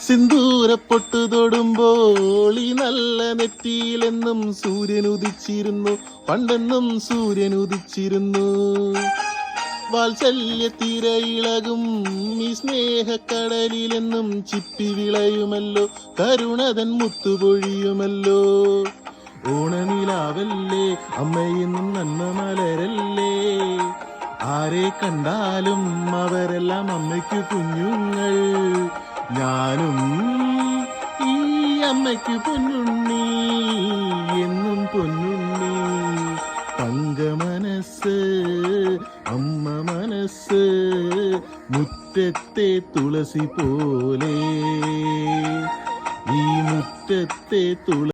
സിന്ദൂരപ്പൊട്ട് തൊടുമ്പോൾ ഈ നല്ല നെറ്റിയിലെന്നും സൂര്യൻ ഉദിച്ചിരുന്നു, പണ്ടെന്നും സൂര്യൻ ഉദിച്ചിരുന്നു. വാത്സല്യത്തിരയിളകും ഈ സ്നേഹക്കടലിലെന്നും ചിപ്പി വിളയുമല്ലോ, കരുണതൻ മുത്തുപൊഴിയുമല്ലോ. ഓണനിലാവല്ലേ അമ്മയെന്നും നന്മ മലരല്ലേ, ആരെ കണ്ടാലും അവരെല്ലാം അമ്മയ്ക്ക് കുഞ്ഞുങ്ങൾ. ഞാനും ഈ അമ്മയ്ക്ക് പൊന്നുണ്ണി, എന്നും പൊന്നുണ്ണി. തങ്ക മനസ്സ് അമ്മ മനസ്സ്, മുറ്റത്തെ തുളസി പോലെ, ഈ മുറ്റത്തെ